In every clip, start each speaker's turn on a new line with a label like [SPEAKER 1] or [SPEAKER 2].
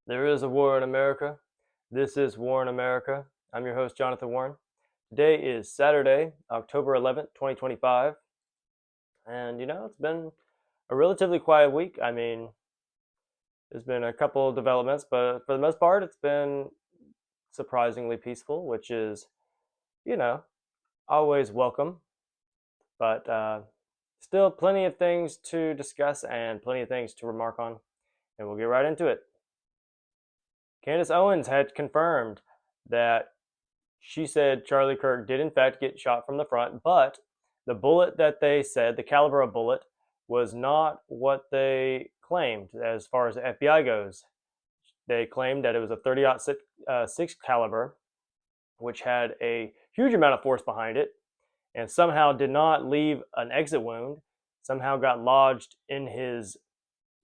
[SPEAKER 1] There is a war in America. This is War in America. I'm your host, Jonathan Warren. Today is Saturday, October 11th, 2025. And it's been a relatively quiet week. I mean, there's been a couple of developments, but for the most part, it's been surprisingly peaceful, which is, you know, always welcome. But still, plenty of things to discuss and plenty of things to remark on. And we'll get right into it. Candace Owens had confirmed that she said Charlie Kirk did in fact get shot from the front, but the bullet that they said, the caliber of bullet, was not what they claimed as far as the FBI goes. They claimed that it was a 30-06 caliber, which had a huge amount of force behind it, and somehow did not leave an exit wound. Somehow got lodged in his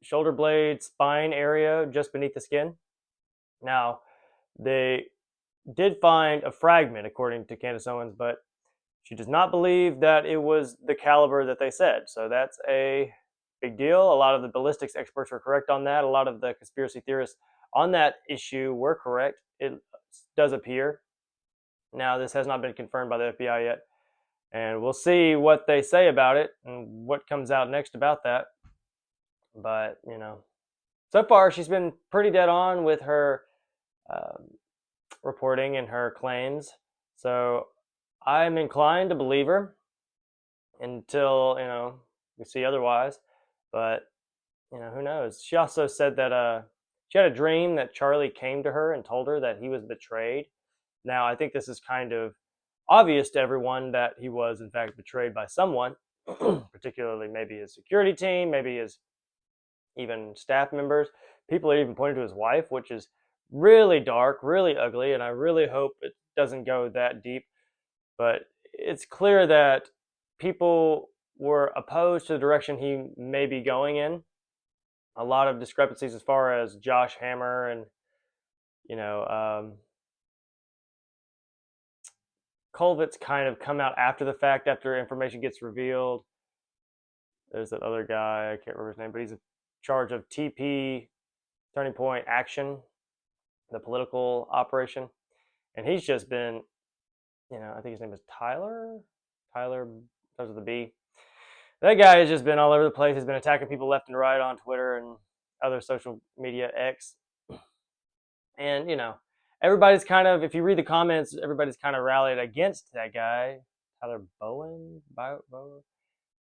[SPEAKER 1] shoulder blade, spine area, just beneath the skin. Now, they did find a fragment, according to Candace Owens, but she does not believe that it was the caliber that they said. So that's a big deal. A lot of the ballistics experts were correct on that. A lot of the conspiracy theorists on that issue were correct. It does appear. Now, this has not been confirmed by the FBI yet. And we'll see what they say about it and what comes out next about that. But, so far she's been pretty dead on with her reporting and her claims. So I'm inclined to believe her until, we see otherwise. But, who knows? She also said that she had a dream that Charlie came to her and told her that he was betrayed. Now, I think this is kind of obvious to everyone that he was, in fact, betrayed by someone, particularly maybe his security team, maybe his even staff members. People are even pointing to his wife, which is really dark, really ugly, and I really hope it doesn't go that deep. But it's clear that people were opposed to the direction he may be going in. A lot of discrepancies as far as Josh Hammer and, Colvitz kind of come out after the fact, after information gets revealed. There's that other guy, I can't remember his name, but he's in charge of TP, Turning Point Action, the political operation. And he's just been, I think his name is Tyler. Tyler, starts with a B. That guy has just been all over the place. He's been attacking people left and right on Twitter and other social media X. And, everybody's kind of, if you read the comments, everybody's kind of rallied against that guy, Tyler Bowen,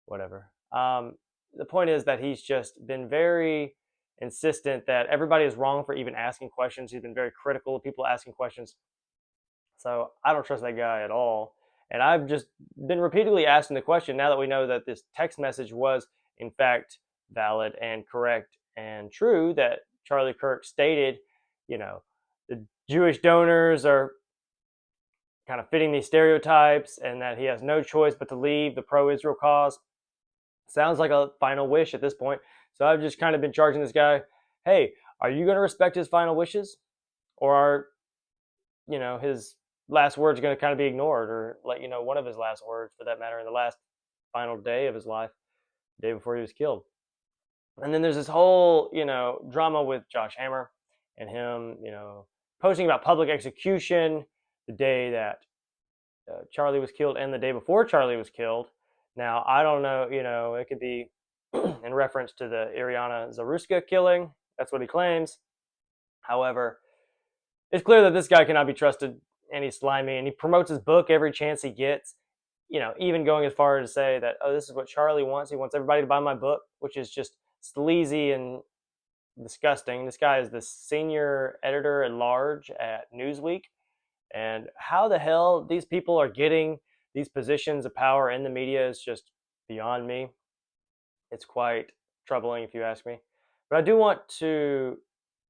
[SPEAKER 1] whatever. The point is that he's just been very insistent that everybody is wrong for even asking questions. He's been very critical of people asking questions. So I don't trust that guy at all. And I've just been repeatedly asking the question now that we know that this text message was, in fact, valid and correct and true, that Charlie Kirk stated, the Jewish donors are kind of fitting these stereotypes and that he has no choice but to leave the pro-Israel cause. Sounds like a final wish at this point. So I've just kind of been charging this guy, hey, are you going to respect his final wishes? Or are, his last words going to kind of be ignored, or one of his last words, for that matter, in the last final day of his life, the day before he was killed. And then there's this whole, drama with Josh Hammer and him, posting about public execution the day that Charlie was killed and the day before Charlie was killed. Now, I don't know, it could be in reference to the Ariana Zaruska killing. That's what he claims. However, it's clear that this guy cannot be trusted, and he's slimy, and he promotes his book every chance he gets, even going as far as to say that, oh, this is what Charlie wants. He wants everybody to buy my book, which is just sleazy and disgusting. This guy is the senior editor at large at Newsweek. And how the hell these people are getting these positions of power in the media is just beyond me. It's quite troubling, if you ask me. But I do want to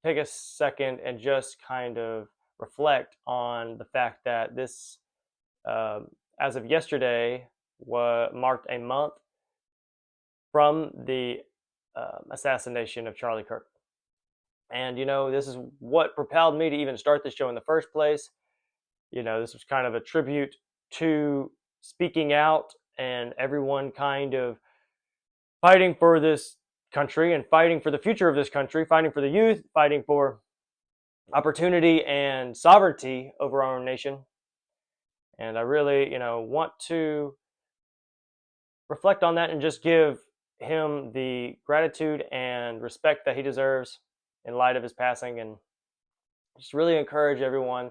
[SPEAKER 1] take a second and just kind of reflect on the fact that this, as of yesterday, marked a month from the assassination of Charlie Kirk. And, this is what propelled me to even start this show in the first place. This was kind of a tribute to speaking out and everyone kind of fighting for this country and fighting for the future of this country, fighting for the youth, fighting for opportunity and sovereignty over our own nation. And I really, want to reflect on that and just give him the gratitude and respect that he deserves in light of his passing, and just really encourage everyone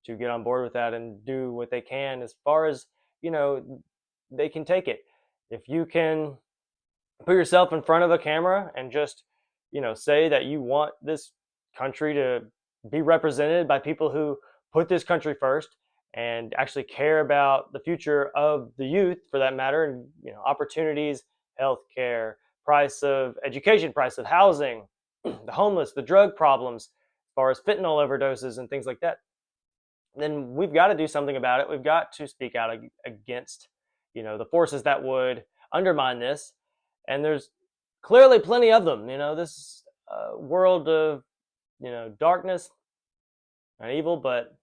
[SPEAKER 1] to get on board with that and do what they can as far as they can take it. If you can put yourself in front of a camera and just say that you want this country to be represented by people who put this country first and actually care about the future of the youth, for that matter, and opportunities, healthcare, price of education, price of housing, the homeless, the drug problems, as far as fentanyl overdoses and things like that, then we've got to do something about it. We've got to speak out against the forces that would undermine this, and there's clearly plenty of them. This world of darkness and evil, but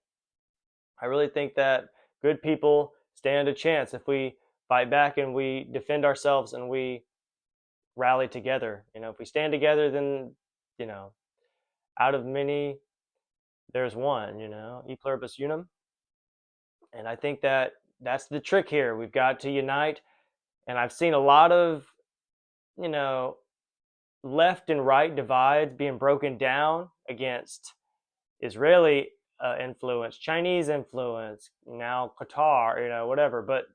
[SPEAKER 1] I really think that good people stand a chance if we fight back and we defend ourselves and we rally together. If we stand together, then out of many there's one. E pluribus unum. And I think that that's the trick here. We've got to unite. And I've seen a lot of left and right divides being broken down against Israeli influence, Chinese influence, now Qatar, whatever. But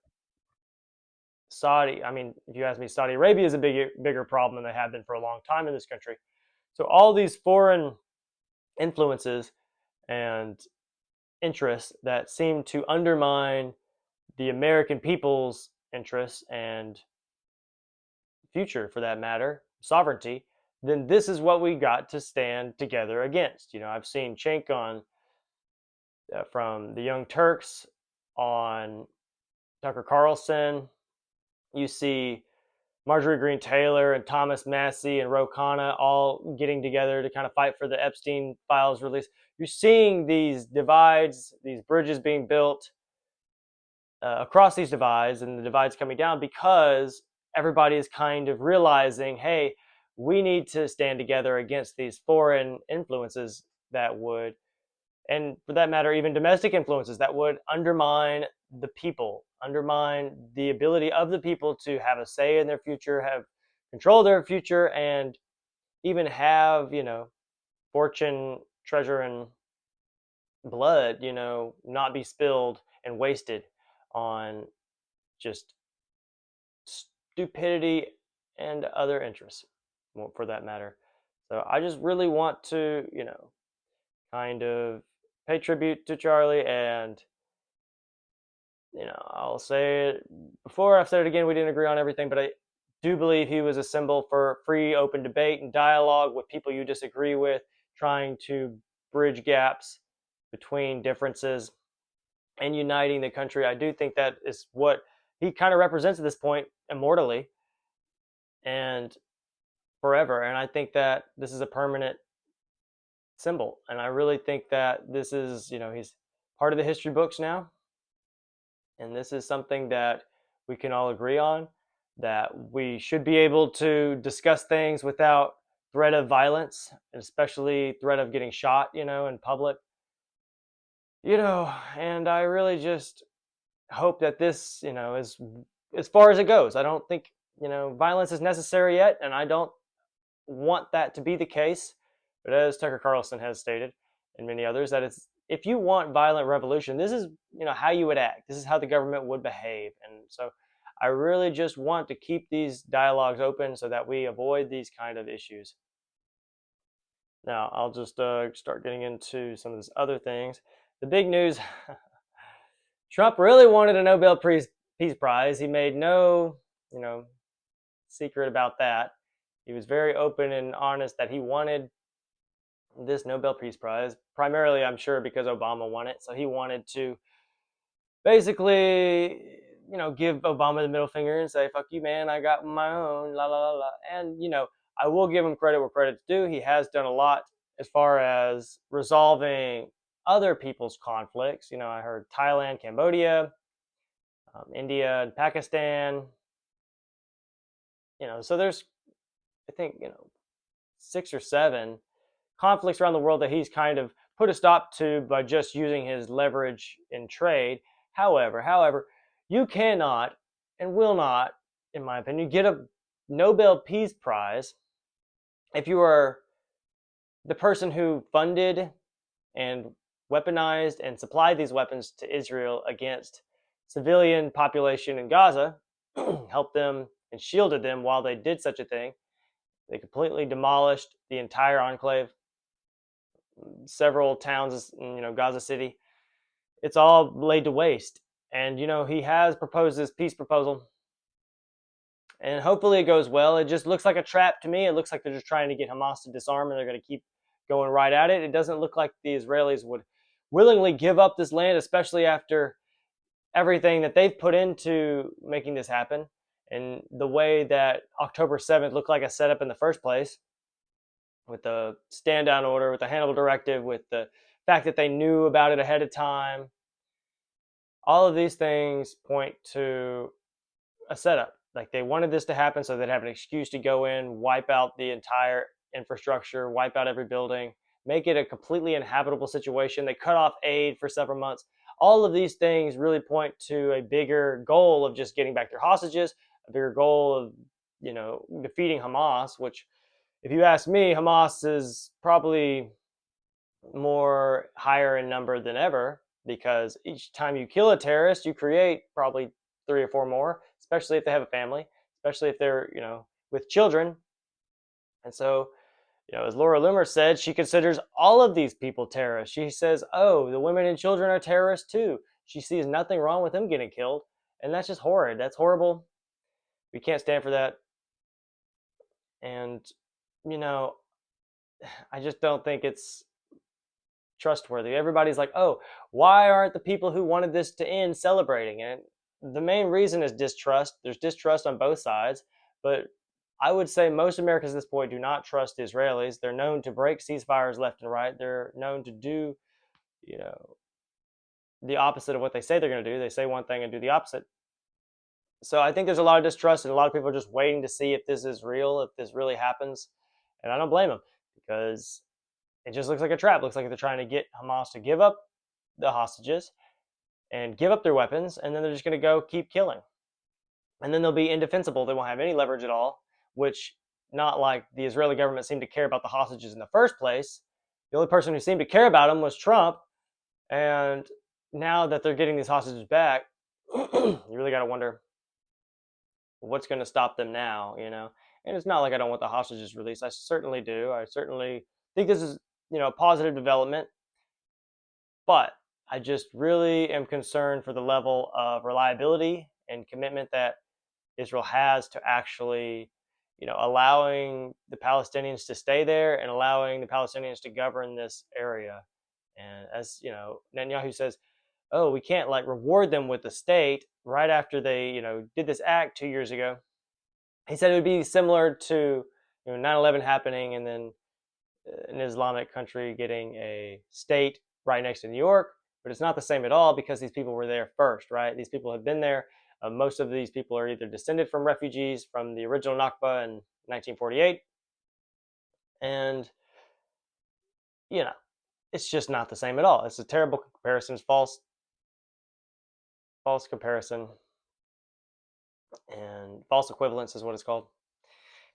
[SPEAKER 1] Saudi, I mean, if you ask me, Saudi Arabia is a bigger problem than they have been for a long time in this country. So all these foreign influences and interests that seem to undermine the American people's interests and future, for that matter, sovereignty, then this is what we got to stand together against. I've seen Cenk on from the Young Turks, on Tucker Carlson. You see Marjorie Greene Taylor and Thomas Massie and Ro Khanna all getting together to kind of fight for the Epstein files release. You're seeing these divides, these bridges being built across these divides, and the divides coming down because everybody is kind of realizing, hey, we need to stand together against these foreign influences that would, and for that matter, even domestic influences that would undermine the people, undermine the ability of the people to have a say in their future, have control of their future, and even have, fortune, treasure, and blood, not be spilled and wasted on just stupidity and other interests, for that matter. So I just really want to, kind of pay tribute to Charlie, and I'll say it before, I've said it again, we didn't agree on everything, but I do believe he was a symbol for free, open debate and dialogue with people you disagree with, trying to bridge gaps between differences and uniting the country. I do think that is what he kind of represents at this point, immortally and forever. And I think that this is a permanent symbol. And I really think that this is, he's part of the history books now. And this is something that we can all agree on, that we should be able to discuss things without threat of violence, and especially threat of getting shot, in public. And I really just hope that this, is as far as it goes. I don't think, violence is necessary yet, and I don't want that to be the case. But as Tucker Carlson has stated, and many others, that it's, if you want violent revolution, this is, how you would act. This is how the government would behave. And so I really just want to keep these dialogues open so that we avoid these kind of issues. Now, I'll just start getting into some of these other things. The big news, Trump really wanted a Nobel Peace Prize. He made no, secret about that. He was very open and honest that he wanted this Nobel Peace Prize, primarily, I'm sure, because Obama won it. So he wanted to basically, give Obama the middle finger and say, fuck you, man, I got my own, la, la, la, la. And, I will give him credit where credit's due. He has done a lot as far as resolving other people's conflicts. I heard Thailand, Cambodia, India, and Pakistan. So there's, I think, 6 or 7 conflicts around the world that he's kind of put a stop to by just using his leverage in trade. However, you cannot and will not, in my opinion, get a Nobel Peace Prize if you are the person who funded and weaponized and supplied these weapons to Israel against civilian population in Gaza, helped them and shielded them while they did such a thing. They completely demolished the entire enclave, several towns, Gaza City. It's all laid to waste. And, he has proposed this peace proposal. And hopefully it goes well. It just looks like a trap to me. It looks like they're just trying to get Hamas to disarm and they're going to keep going right at it. It doesn't look like the Israelis would willingly give up this land, especially after everything that they've put into making this happen. And the way that October 7th looked like a setup in the first place, with the stand down order, with the Hannibal Directive, with the fact that they knew about it ahead of time. All of these things point to a setup. Like they wanted this to happen so they'd have an excuse to go in, wipe out the entire infrastructure, wipe out every building, make it a completely inhabitable situation. They cut off aid for several months. All of these things really point to a bigger goal of just getting back their hostages, a bigger goal of, defeating Hamas, which, if you ask me, Hamas is probably more higher in number than ever, because each time you kill a terrorist, you create probably 3 or 4 more, especially if they have a family, especially if they're, with children. And so, as Laura Loomer said, she considers all of these people terrorists. She says, oh, the women and children are terrorists too. She sees nothing wrong with them getting killed. And that's just horrid. That's horrible. We can't stand for that. And, I just don't think it's trustworthy. Everybody's like, oh, why aren't the people who wanted this to end celebrating? And the main reason is distrust. There's distrust on both sides, but I would say most Americans at this point do not trust the Israelis. They're known to break ceasefires left and right. They're known to do, the opposite of what they say they're going to do. They say one thing and do the opposite. So I think there's a lot of distrust, and a lot of people are just waiting to see if this is real, if this really happens. And I don't blame them, because it just looks like a trap. It looks like they're trying to get Hamas to give up the hostages and give up their weapons, and then they're just going to go keep killing. And then they'll be indefensible. They won't have any leverage at all, which, not like the Israeli government seemed to care about the hostages in the first place. The only person who seemed to care about them was Trump. And now that they're getting these hostages back, you really got to wonder what's going to stop them now, And it's not like I don't want the hostages released. I certainly do. I certainly think this is, a positive development. But I just really am concerned for the level of reliability and commitment that Israel has to actually, allowing the Palestinians to stay there and allowing the Palestinians to govern this area. And as, Netanyahu says, oh, we can't reward them with the state right after they, did this act 2 years ago. He said it would be similar to 9/11 happening and then an Islamic country getting a state right next to New York, but it's not the same at all because these people were there first, right? These people have been there. Most of these people are either descended from refugees from the original Nakba in 1948, and it's just not the same at all. It's a terrible comparison. It's false comparison, and false equivalence is what it's called.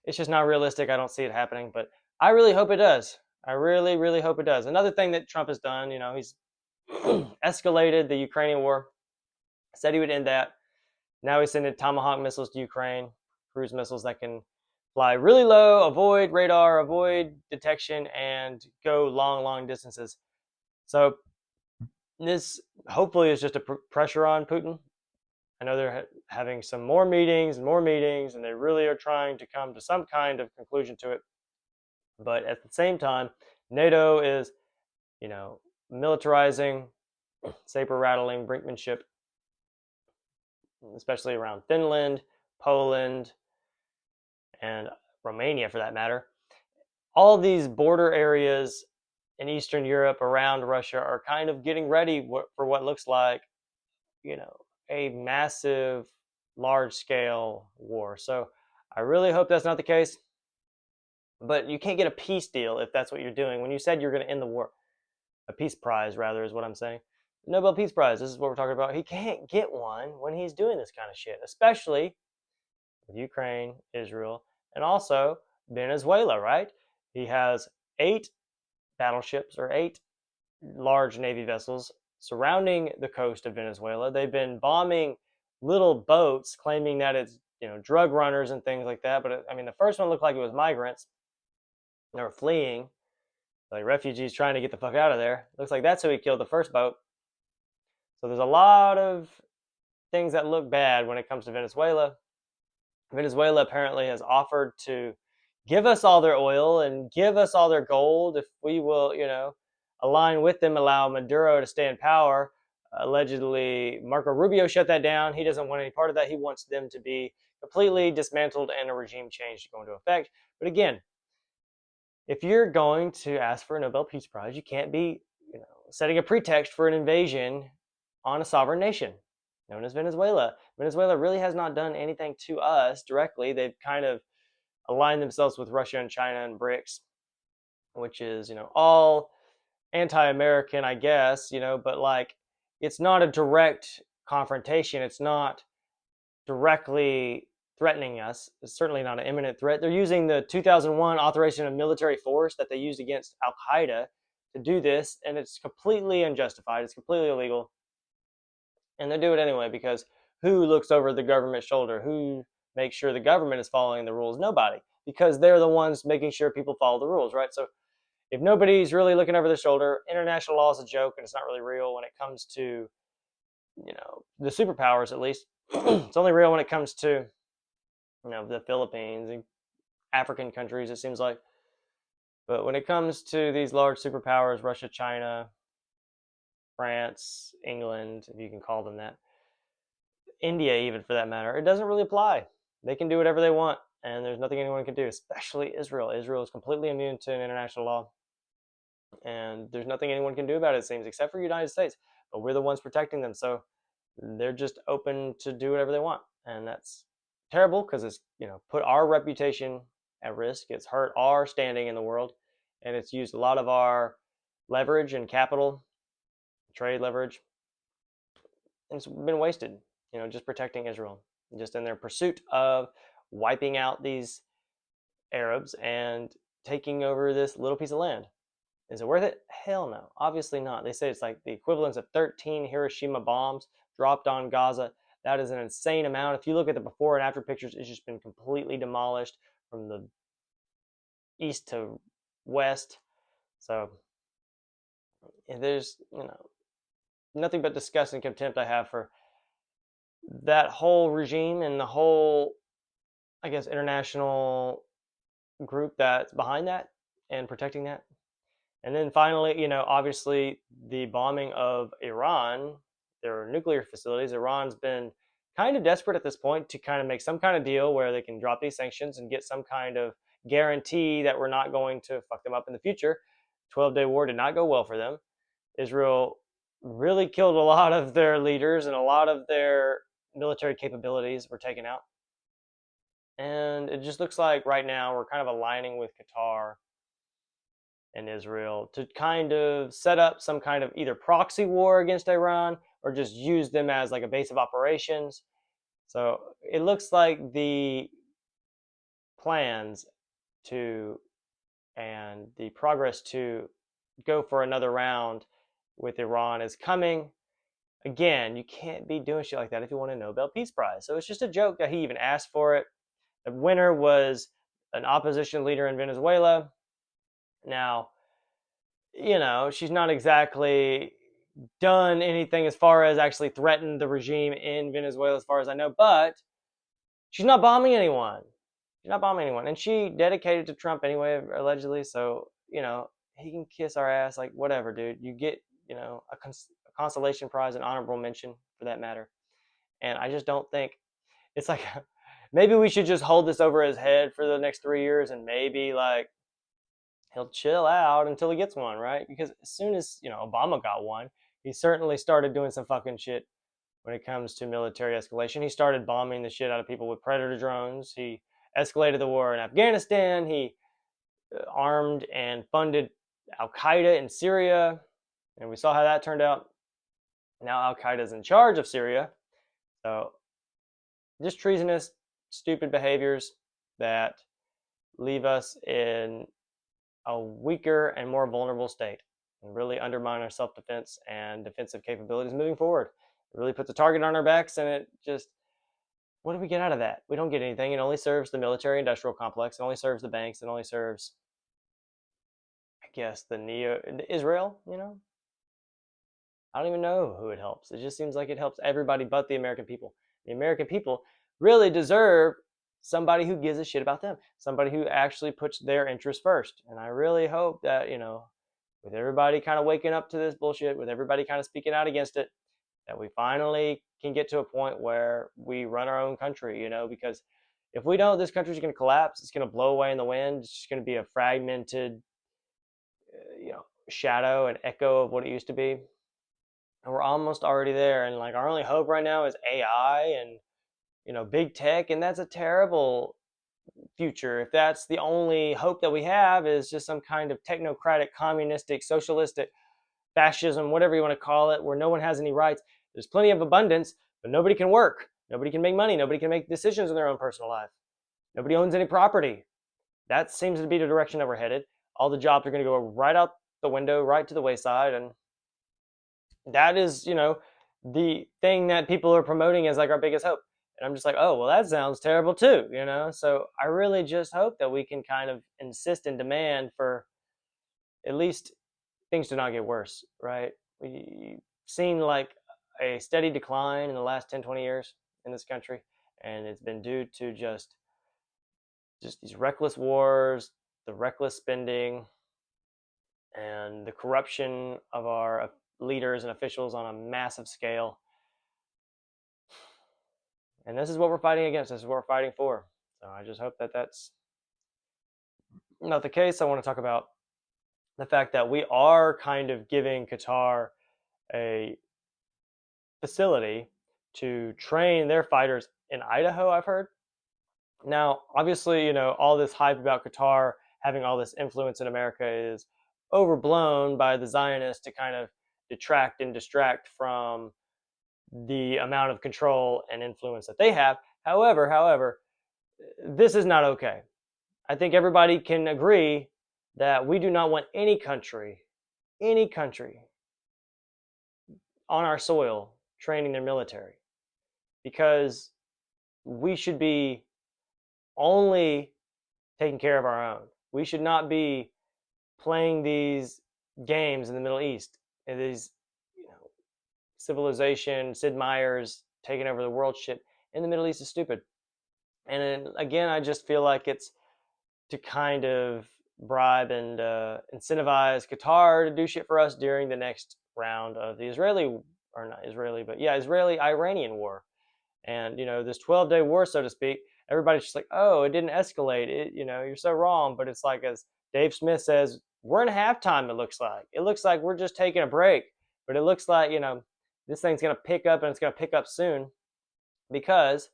[SPEAKER 1] It's just not realistic. I don't see it happening, but I really hope it does. I really, really hope it does. Another thing that Trump has done, he's escalated the Ukrainian war, said he would end that. Now he's sending Tomahawk missiles to Ukraine, cruise missiles that can fly really low, avoid radar, avoid detection, and go long, long distances. So this hopefully is just a pressure on Putin. I know they're having some more meetings, and they really are trying to come to some kind of conclusion to it. But at the same time, NATO is, militarizing, saber rattling, brinkmanship, especially around Finland, Poland, and Romania for that matter. All these border areas in Eastern Europe around Russia are kind of getting ready for what looks like, a massive, large-scale war. So I really hope that's not the case. But you can't get a peace deal if that's what you're doing. When you said you're going to end the war, a peace prize, rather, is what I'm saying. The Nobel Peace Prize, this is what we're talking about. He can't get one when he's doing this kind of shit, especially with Ukraine, Israel, and also Venezuela, right? He has 8 battleships or 8 large Navy vessels surrounding the coast of Venezuela. They've been bombing little boats, claiming that it's drug runners and things like that. But I mean, the first one looked like it was migrants. They were fleeing, like refugees trying to get the fuck out of there. Looks like that's who he killed the first boat. So there's a lot of things that look bad when it comes to Venezuela. Venezuela apparently has offered to give us all their oil and give us all their gold if we will, align with them, allow Maduro to stay in power. Allegedly, Marco Rubio shut that down. He doesn't want any part of that. He wants them to be completely dismantled and a regime change to go into effect. But again, if you're going to ask for a Nobel Peace Prize, you can't be, setting a pretext for an invasion on a sovereign nation known as Venezuela. Venezuela really has not done anything to us directly. They've kind of aligned themselves with Russia and China and BRICS, which is, all anti-American, I guess, but like it's not a direct confrontation. It's not directly threatening us. It's certainly not an imminent threat. They're using the 2001 authorization of military force that they used against Al-Qaeda to do this, and it's completely unjustified. It's completely illegal. And they do it anyway because who looks over the government's shoulder? Who makes sure the government is following the rules? Nobody, because they're the ones making sure people follow the rules, right? So if nobody's really looking over their shoulder, international law is a joke and it's not really real when it comes to, the superpowers, at least. It's only real when it comes to, the Philippines and African countries, it seems like. But when it comes to these large superpowers, Russia, China, France, England, if you can call them that, India even for that matter, it doesn't really apply. They can do whatever they want, and there's nothing anyone can do, especially Israel. Israel is completely immune to international law, and there's nothing anyone can do about it, it seems, except for the United States. But we're the ones protecting them, so they're just open to do whatever they want, and that's terrible because it's put our reputation at risk. It's hurt our standing in the world, and it's used a lot of our leverage and capital, trade leverage, and it's been wasted, just protecting Israel, just in their pursuit of wiping out these Arabs and taking over this little piece of land. Is it worth it? Hell no. Obviously not. They say it's like the equivalent of 13 Hiroshima bombs dropped on Gaza. That is an insane amount. If you look at the before and after pictures, it's just been completely demolished from the east to west. So there's, nothing but disgust and contempt I have for that whole regime and the whole, I guess, international group that's behind that and protecting that. And then finally, obviously the bombing of Iran, their nuclear facilities. Iran's been kind of desperate at this point to kind of make some kind of deal where they can drop these sanctions and get some kind of guarantee that we're not going to fuck them up in the future. 12-day war did not go well for them. Israel really killed a lot of their leaders and a lot of their military capabilities were taken out. And it just looks like right now we're kind of aligning with Qatar and Israel to kind of set up some kind of either proxy war against Iran or just use them as like a base of operations. So it looks like the plans to and the progress to go for another round with Iran is coming. Again, you can't be doing shit like that if you want a Nobel Peace Prize. So it's just a joke that he even asked for it. The winner was an opposition leader in Venezuela. Now, she's not exactly done anything as far as actually threatened the regime in Venezuela, as far as I know, but she's not bombing anyone. She's not bombing anyone. And she dedicated to Trump anyway, allegedly. So, he can kiss our ass, like, whatever, dude. You get, a consolation prize, an honorable mention for that matter. And I just don't think it's like, maybe we should just hold this over his head for the next 3 years and maybe like he'll chill out until he gets one, right? Because as soon as, Obama got one, he certainly started doing some fucking shit when it comes to military escalation. He started bombing the shit out of people with Predator drones. He escalated the war in Afghanistan. He armed and funded Al-Qaeda in Syria. And we saw how that turned out. Now Al-Qaeda is in charge of Syria. So just treasonous, stupid behaviors that leave us in a weaker and more vulnerable state and really undermine our self-defense and defensive capabilities moving forward. It really puts a target on our backs, and it just, what do we get out of that? We don't get anything. It only serves the military industrial complex. It only serves the banks. It only serves, I guess, Israel, I don't even know who it helps. It just seems like it helps everybody but the American people. The American people really deserve somebody who gives a shit about them, somebody who actually puts their interests first. And I really hope that, with everybody kind of waking up to this bullshit, with everybody kind of speaking out against it, that we finally can get to a point where we run our own country, because if we don't, this country's going to collapse. It's going to blow away in the wind. It's just going to be a fragmented, shadow and echo of what it used to be. And we're almost already there. And like our only hope right now is AI and, big tech. And that's a terrible future. If that's the only hope that we have, is just some kind of technocratic, communistic, socialistic, fascism, whatever you want to call it, where no one has any rights. There's plenty of abundance, but nobody can work. Nobody can make money. Nobody can make decisions in their own personal life. Nobody owns any property. That seems to be the direction that we're headed. All the jobs are going to go right out the window, right to the wayside. And that is, the thing that people are promoting as like our biggest hope. And I'm just like, oh, well, that sounds terrible too, So I really just hope that we can kind of insist and demand for at least things do not get worse, right? We've seen like a steady decline in the last 10, 20 years in this country. And it's been due to just these reckless wars, the reckless spending, and the corruption of our leaders and officials on a massive scale. And this is what we're fighting against. This is what we're fighting for. So I just hope that that's not the case. I want to talk about the fact that we are kind of giving Qatar a facility to train their fighters in Idaho, I've heard. Now, obviously, all this hype about Qatar having all this influence in America is overblown by the Zionists to kind of detract and distract from the amount of control and influence that they have. However, this is not okay. I think everybody can agree that we do not want any country on our soil training their military, because we should be only taking care of our own. We should not be playing these games in the Middle East, and these civilization, Sid Meier's taking over the world shit in the Middle East is stupid. And again, I just feel like it's to kind of bribe and incentivize Qatar to do shit for us during the next round of the Israeli-Iranian war. And, this 12-day war, so to speak, everybody's just like, oh, it didn't escalate. You're so wrong. But it's like, as Dave Smith says, we're in halftime, it looks like. It looks like we're just taking a break. But it looks like, this thing's going to pick up, and it's going to pick up soon, because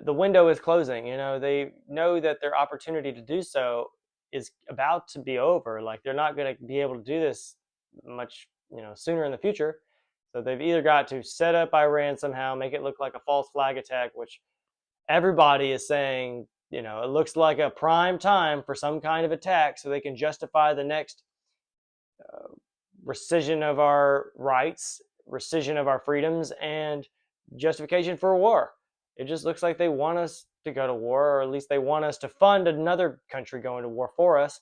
[SPEAKER 1] the window is closing. They know that their opportunity to do so is about to be over. Like, they're not going to be able to do this much, sooner in the future. So they've either got to set up Iran somehow, make it look like a false flag attack, which everybody is saying, it looks like a prime time for some kind of attack, so they can justify the next rescission of our rights, rescission of our freedoms, and justification for a war. It just looks like they want us to go to war, or at least they want us to fund another country going to war for us.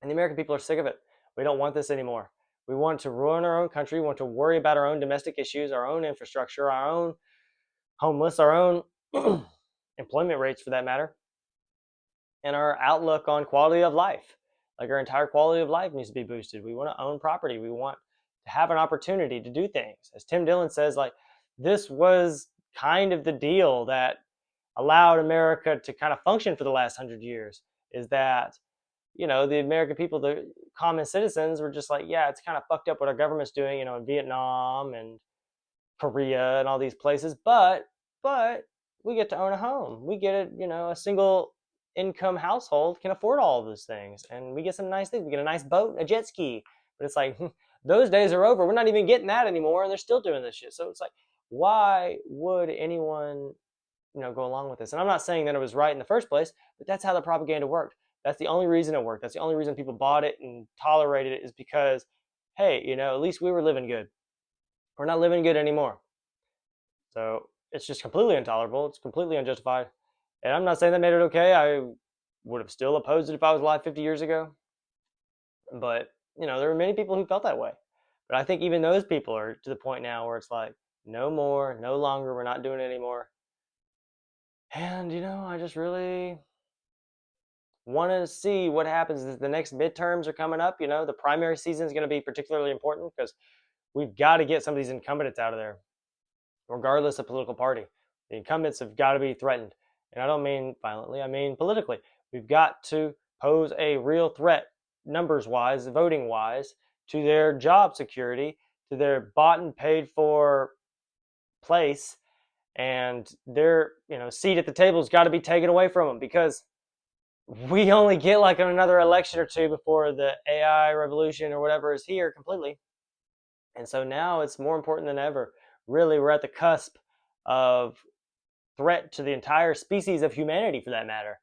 [SPEAKER 1] And the American people are sick of it. We don't want this anymore. We want to ruin our own country. We want to worry about our own domestic issues, our own infrastructure, our own homeless, our own employment rates for that matter, and our outlook on quality of life. Like, our entire quality of life needs to be boosted. We want to own property. We want to have an opportunity to do things. As Tim Dillon says, like, this was kind of the deal that allowed America to kind of function for the last 100 years, is that, the American people, the common citizens, were just like, yeah, it's kind of fucked up what our government's doing, in Vietnam and Korea and all these places, but we get to own a home. We get it, a single income household can afford all of those things, and we get some nice things. We get a nice boat, a jet ski. But it's like, those days are over. We're not even getting that anymore, and they're still doing this shit. So it's like, why would anyone, go along with this? And I'm not saying that it was right in the first place, but that's how the propaganda worked. That's the only reason it worked. That's the only reason people bought it and tolerated it, is because, hey, at least we were living good. We're not living good anymore. So it's just completely intolerable. It's completely unjustified. And I'm not saying that made it okay. I would have still opposed it if I was alive 50 years ago. But, there were many people who felt that way. But I think even those people are to the point now where it's like, no more, no longer, we're not doing it anymore. And, I just really want to see what happens. The next midterms are coming up. The primary season is going to be particularly important because we've got to get some of these incumbents out of there, regardless of political party. The incumbents have got to be threatened. And I don't mean violently, I mean politically. We've got to pose a real threat, numbers-wise, voting-wise, to their job security, to their bought and paid for place, and their seat at the table has got to be taken away from them, because we only get like another election or two before the AI revolution or whatever is here completely. And so now it's more important than ever. Really, we're at the cusp of threat to the entire species of humanity, for that matter.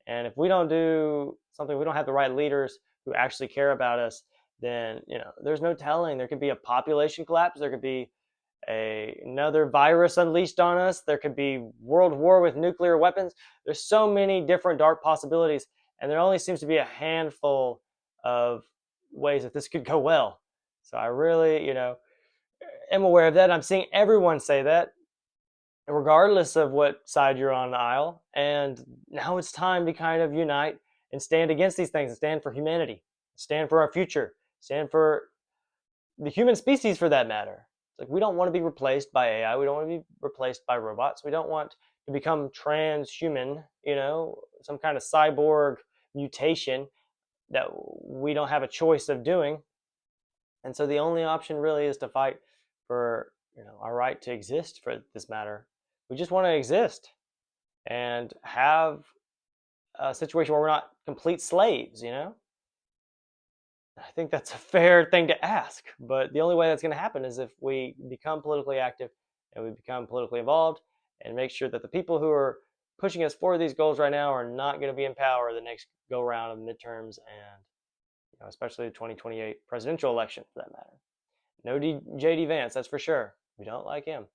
[SPEAKER 1] And if we don't do something, we don't have the right leaders who actually care about us, then there's no telling. There could be a population collapse. There could be another virus unleashed on us. There could be world war with nuclear weapons. There's so many different dark possibilities, and there only seems to be a handful of ways that this could go well. So I really, am aware of that. I'm seeing everyone say that, regardless of what side you're on the aisle. And now it's time to kind of unite and stand against these things, and stand for humanity, stand for our future, stand for the human species, for that matter. It's like, we don't want to be replaced by AI. We don't want to be replaced by robots. We don't want to become transhuman, some kind of cyborg mutation that we don't have a choice of doing. And so the only option really is to fight for, our right to exist, for this matter. We just want to exist and have a situation where we're not complete slaves, I think that's a fair thing to ask, but the only way that's going to happen is if we become politically active and we become politically involved, and make sure that the people who are pushing us for these goals right now are not going to be in power the next go round of midterms, and especially the 2028 presidential election, for that matter. No J.D. Vance, that's for sure. We don't like him.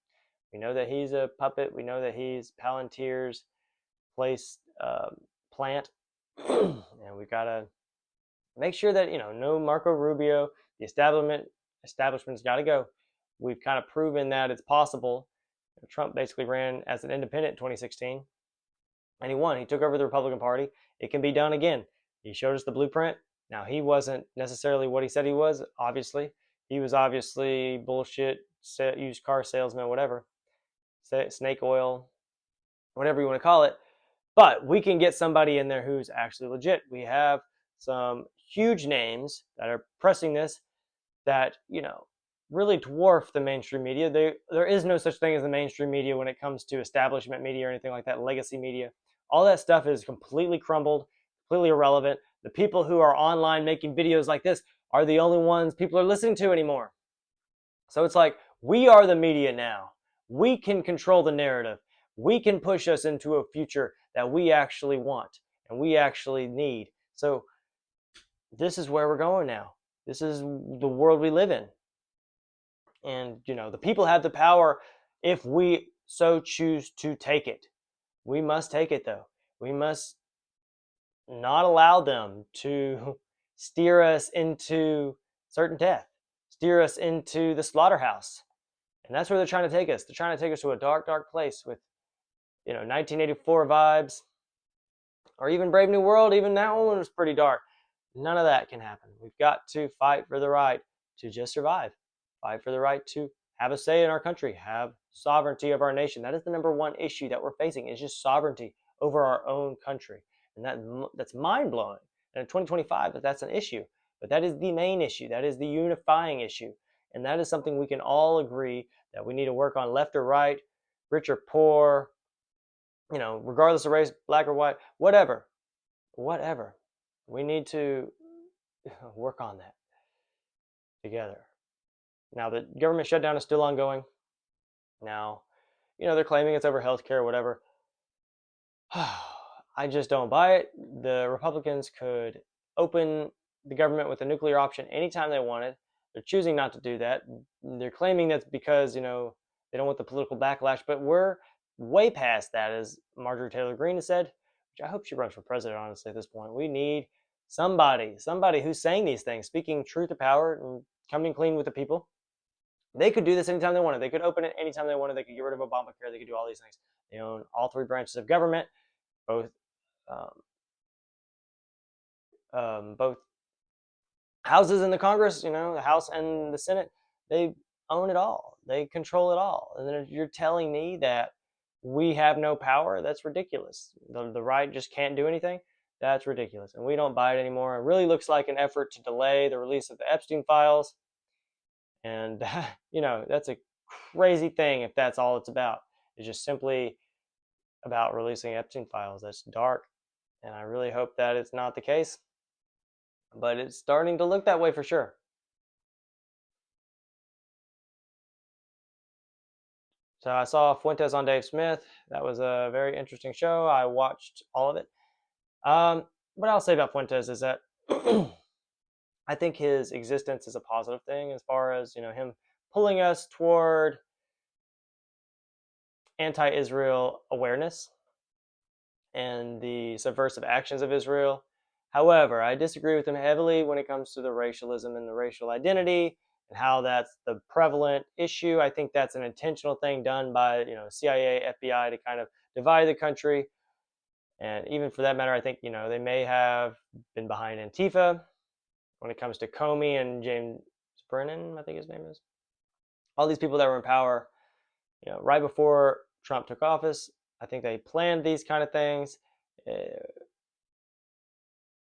[SPEAKER 1] We know that he's a puppet. We know that he's Palantir's plant, and we've got to make sure that no Marco Rubio. The establishment's got to go. We've kind of proven that it's possible. Trump basically ran as an independent in 2016, and he won. He took over the Republican Party. It can be done again. He showed us the blueprint. Now, he wasn't necessarily what he said he was, obviously. He was obviously bullshit, used car salesman, whatever, snake oil, whatever you want to call it. But we can get somebody in there who's actually legit. We have some huge names that are pressing this, that, really dwarf the mainstream media. There is no such thing as the mainstream media when it comes to establishment media or anything like that, legacy media. All that stuff is completely crumbled, completely irrelevant. The people who are online making videos like this are the only ones people are listening to anymore. So it's like, we are the media now. We can control the narrative. We can push us into a future that we actually want and we actually need. So this is where we're going now. This is the world we live in. And, the people have the power if we so choose to take it. We must take it, though. We must not allow them to steer us into certain death, steer us into the slaughterhouse. And that's where they're trying to take us. They're trying to take us to a dark, dark place with, 1984 vibes, or even Brave New World. Even that one was pretty dark. None of that can happen. We've got to fight for the right to just survive. Fight for the right to have a say in our country, have sovereignty of our nation. That is the number one issue that we're facing, is just sovereignty over our own country. And that's mind-blowing. And in 2025, that's an issue. But that is the main issue. That is the unifying issue. And that is something we can all agree that we need to work on, left or right, rich or poor, regardless of race, black or white, whatever. We need to work on that. together. Now, the government shutdown is still ongoing. Now, they're claiming it's over healthcare or whatever. I just don't buy it. The Republicans could open the government with a nuclear option anytime they wanted. They're choosing not to do that. They're claiming that's because, they don't want the political backlash, but we're way past that, as Marjorie Taylor Greene has said, which I hope she runs for president, honestly, at this point. We need somebody who's saying these things, speaking truth to power and coming clean with the people. They could do this anytime they wanted. They could open it anytime they wanted. They could get rid of Obamacare. They could do all these things. They own all three branches of government, both both houses in the Congress, the House and the Senate. They own it all. They control it all. And then if you're telling me that we have no power, that's ridiculous. The right just can't do anything. That's ridiculous. And we don't buy it anymore. It really looks like an effort to delay the release of the Epstein files. And, that's a crazy thing if that's all it's about. It's just simply about releasing Epstein files. That's dark. And I really hope that it's not the case. But it's starting to look that way for sure. So I saw Fuentes on Dave Smith. That was a very interesting show. I watched all of it. What I'll say about Fuentes is that I think his existence is a positive thing as far as, him pulling us toward anti-Israel awareness and the subversive actions of Israel. However, I disagree with him heavily when it comes to the racialism and the racial identity and how that's the prevalent issue. I think that's an intentional thing done by, CIA, FBI to kind of divide the country. And even for that matter, I think, they may have been behind Antifa when it comes to Comey and James Brennan, I think his name is. All these people that were in power, right before Trump took office, I think they planned these kind of things.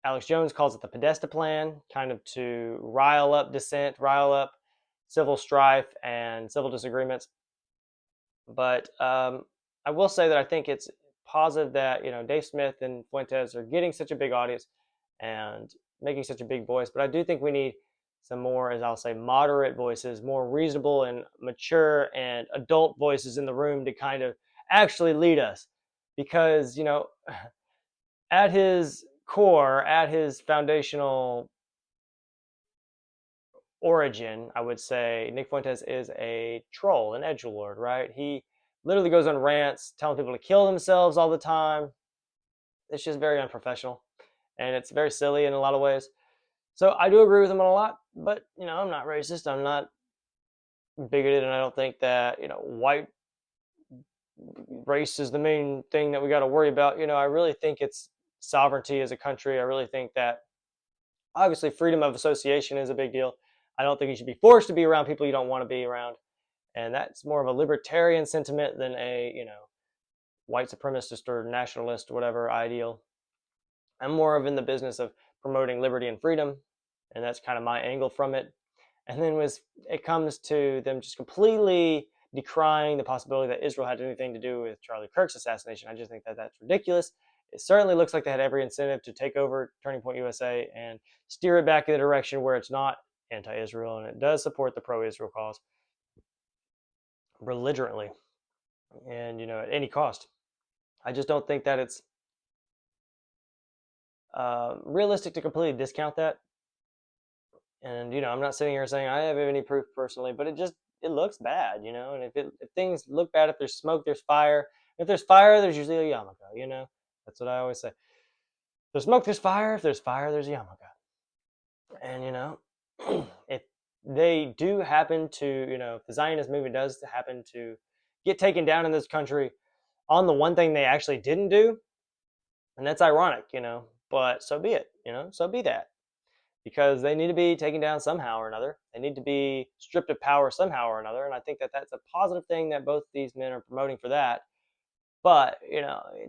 [SPEAKER 1] Alex Jones calls it the Podesta plan, kind of to rile up dissent, rile up civil strife and civil disagreements. But I will say that I think it's positive that, Dave Smith and Fuentes are getting such a big audience and making such a big voice. But I do think we need some more, as I'll say, moderate voices, more reasonable and mature and adult voices in the room to kind of actually lead us. Because, at his core, at his foundational origin, I would say Nick Fuentes is a troll, an edgelord, right? He literally goes on rants telling people to kill themselves all the time. It's just very unprofessional, and it's very silly in a lot of ways. So I do agree with him on a lot, but, I'm not racist. I'm not bigoted, and I don't think that, white race is the main thing that we got to worry about. I really think it's sovereignty as a country. I really think that obviously freedom of association is a big deal. I don't think you should be forced to be around people you don't want to be around. And that's more of a libertarian sentiment than a, white supremacist or nationalist or whatever ideal. I'm more of in the business of promoting liberty and freedom, and that's kind of my angle from it. And then when it comes to them just completely decrying the possibility that Israel had anything to do with Charlie Kirk's assassination, I just think that that's ridiculous. It certainly looks like they had every incentive to take over Turning Point USA and steer it back in the direction where it's not anti-Israel and it does support the pro-Israel cause belligerently and, at any cost. I just don't think that it's realistic to completely discount that. And, I'm not sitting here saying I have any proof personally, but it looks bad, and if things look bad, if there's smoke, there's fire. If there's fire, there's usually a yarmulke, That's what I always say. If there's smoke, there's fire. If there's fire, there's a yarmulke. And, if they do happen to, if the Zionist movement does happen to get taken down in this country on the one thing they actually didn't do, and that's ironic, but so be it, so be that. Because they need to be taken down somehow or another. They need to be stripped of power somehow or another. And I think that that's a positive thing that both these men are promoting for that. But,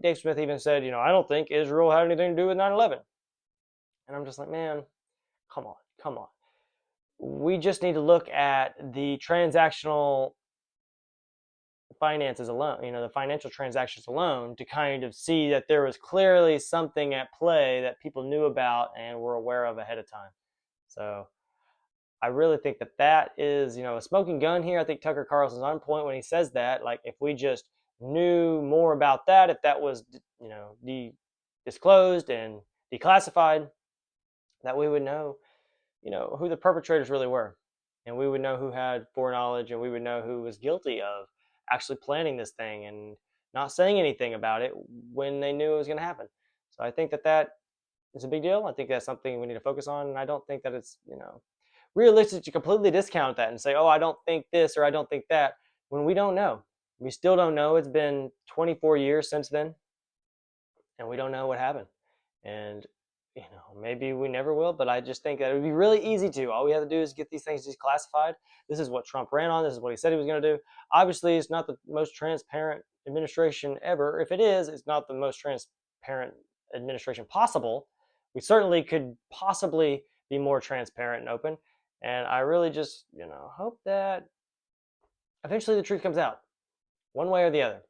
[SPEAKER 1] Dave Smith even said, I don't think Israel had anything to do with 9/11. And I'm just like, man, come on. We just need to look at the transactional finances alone, the financial transactions alone, to kind of see that there was clearly something at play that people knew about and were aware of ahead of time. So I really think that that is, a smoking gun here. I think Tucker Carlson's on point when he says that. Like, if we just knew more about that, if that was, disclosed and declassified, that we would know, who the perpetrators really were, and we would know who had foreknowledge, and we would know who was guilty of actually planning this thing and not saying anything about it when they knew it was going to happen. So I think that that is a big deal. I think that's something we need to focus on, and I don't think that it's, realistic to completely discount that and say, oh, I don't think this or I don't think that, when we don't know. We still don't know. It's been 24 years since then, and we don't know what happened. And, maybe we never will, but I just think that it would be really easy to. All we have to do is get these things declassified. This is what Trump ran on. This is what he said he was going to do. Obviously, it's not the most transparent administration ever. If it is, it's not the most transparent administration possible. We certainly could possibly be more transparent and open. And I really just, hope that eventually the truth comes out, one way or the other,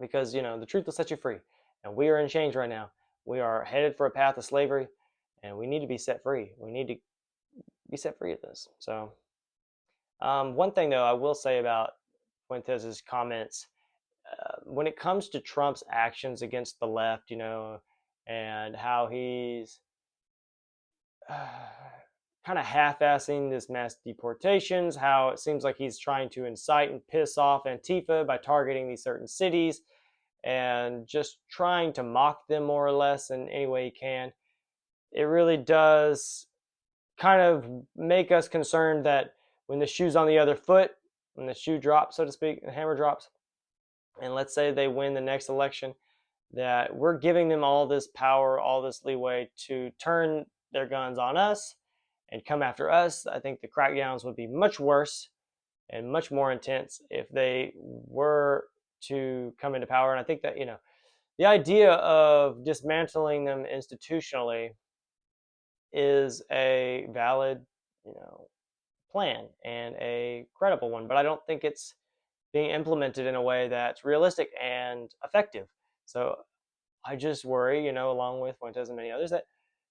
[SPEAKER 1] because, the truth will set you free. And we are in change right now. We are headed for a path of slavery, and we need to be set free. We need to be set free of this. So, one thing, though, I will say about Fuentes' comments, when it comes to Trump's actions against the left, and how he's kind of half-assing this mass deportations, how it seems like he's trying to incite and piss off Antifa by targeting these certain cities and just trying to mock them more or less in any way he can. It really does kind of make us concerned that when the shoe's on the other foot, when the shoe drops, so to speak, the hammer drops, and let's say they win the next election, that we're giving them all this power, all this leeway to turn their guns on us and come after us. I think the crackdowns would be much worse and much more intense if they were to come into power. And I think that, the idea of dismantling them institutionally is a valid, plan and a credible one, but I don't think it's being implemented in a way that's realistic and effective. So I just worry, along with Fuentes and many others, that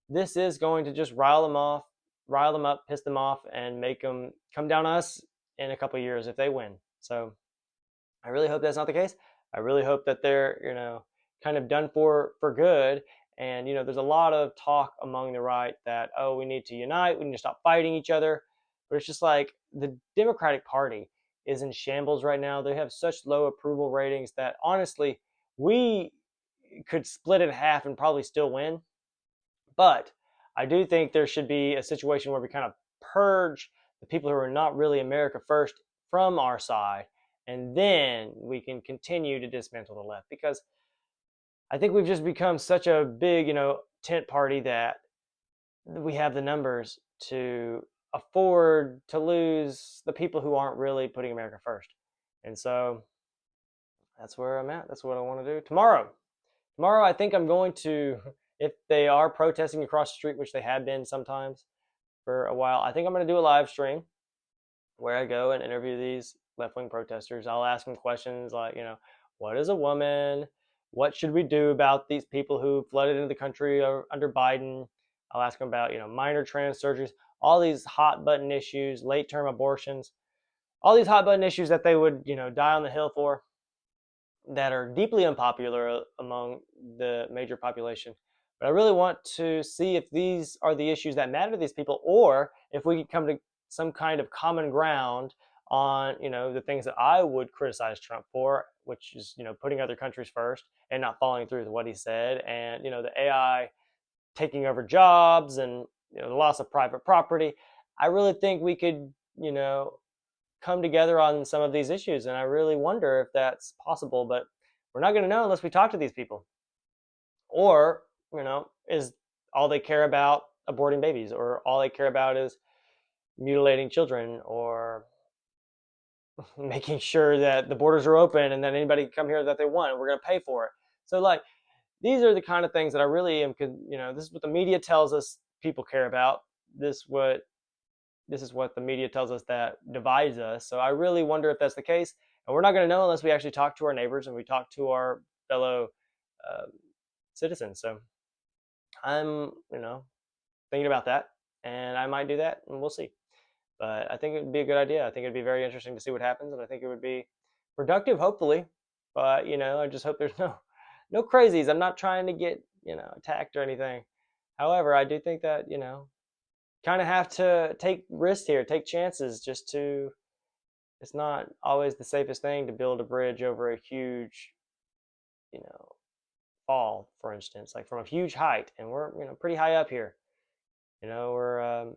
[SPEAKER 1] this is going to just rile them up, piss them off, and make them come down on us in a couple of years if they win. So I really hope that's not the case. I really hope that they're, kind of done for good. And, there's a lot of talk among the right that, oh, we need to unite, we need to stop fighting each other. But it's just like the Democratic Party is in shambles right now. They have such low approval ratings that honestly, we could split it in half and probably still win. But I do think there should be a situation where we kind of purge the people who are not really America first from our side, and then we can continue to dismantle the left, because I think we've just become such a big, tent party that we have the numbers to afford to lose the people who aren't really putting America first. And so that's where I'm at. That's what I want to do. Tomorrow, I think I'm going to, if they are protesting across the street, which they have been sometimes for a while, I think I'm going to do a live stream where I go and interview these left-wing protesters. I'll ask them questions like, what is a woman? What should we do about these people who flooded into the country under Biden? I'll ask them about, minor trans surgeries, all these hot button issues, late-term abortions, all these hot button issues that they would, die on the hill for, that are deeply unpopular among the major population. But I really want to see if these are the issues that matter to these people, or if we can come to some kind of common ground on, the things that I would criticize Trump for, which is, putting other countries first and not following through with what he said, and, the AI taking over jobs, and, the loss of private property. I really think we could, come together on some of these issues, and I really wonder if that's possible, but we're not going to know unless we talk to these people. Or, is all they care about aborting babies, or all they care about is mutilating children, or making sure that the borders are open and that anybody can come here that they want and we're going to pay for it. So like, these are the kind of things that I really am, this is what the media tells us people care about. This is what the media tells us that divides us. So I really wonder if that's the case. And we're not going to know unless we actually talk to our neighbors and we talk to our fellow citizens. So I'm, thinking about that, and I might do that, and we'll see. But I think it would be a good idea. I think it'd be very interesting to see what happens, and I think it would be productive, hopefully. But I just hope there's no crazies. I'm not trying to get attacked or anything. However, I do think that kind of have to take risks here, take chances, just to. It's not always the safest thing to build a bridge over a huge, you know, fall, for instance, like from a huge height, and we're pretty high up here. We're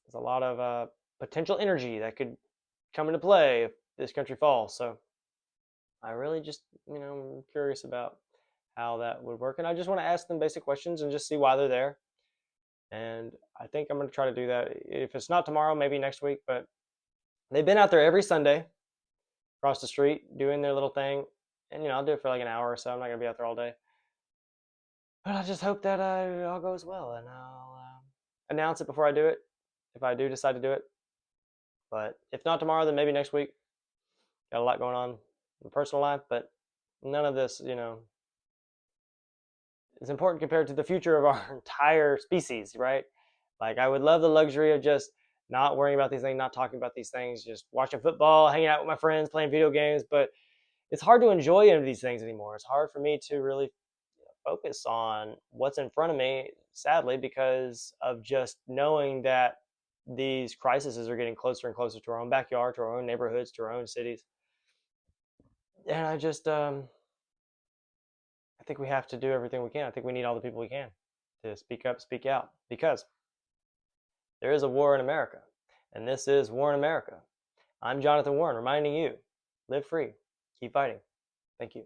[SPEAKER 1] there's a lot of potential energy that could come into play if this country falls. So I really just I'm curious about how that would work, and I just want to ask them basic questions and just see why they're there. And I think I'm going to try to do that. If it's not tomorrow, maybe next week. But they've been out there every Sunday across the street doing their little thing, and I'll do it for like an hour or so. I'm not going to be out there all day. But I just hope that it all goes well, and I'll announce it before I do it, if I do decide to do it. But if not tomorrow, then maybe next week. Got a lot going on in personal life, but none of this, is important compared to the future of our entire species, right? Like, I would love the luxury of just not worrying about these things, not talking about these things, just watching football, hanging out with my friends, playing video games. But it's hard to enjoy any of these things anymore. It's hard for me to really focus on what's in front of me, sadly, because of just knowing that these crises are getting closer and closer to our own backyard, to our own neighborhoods, to our own cities. And I just, I think we have to do everything we can. I think we need all the people we can to speak up, speak out, because there is a war in America, and this is War in America. I'm Jonathan Warren, reminding you, live free, keep fighting. Thank you.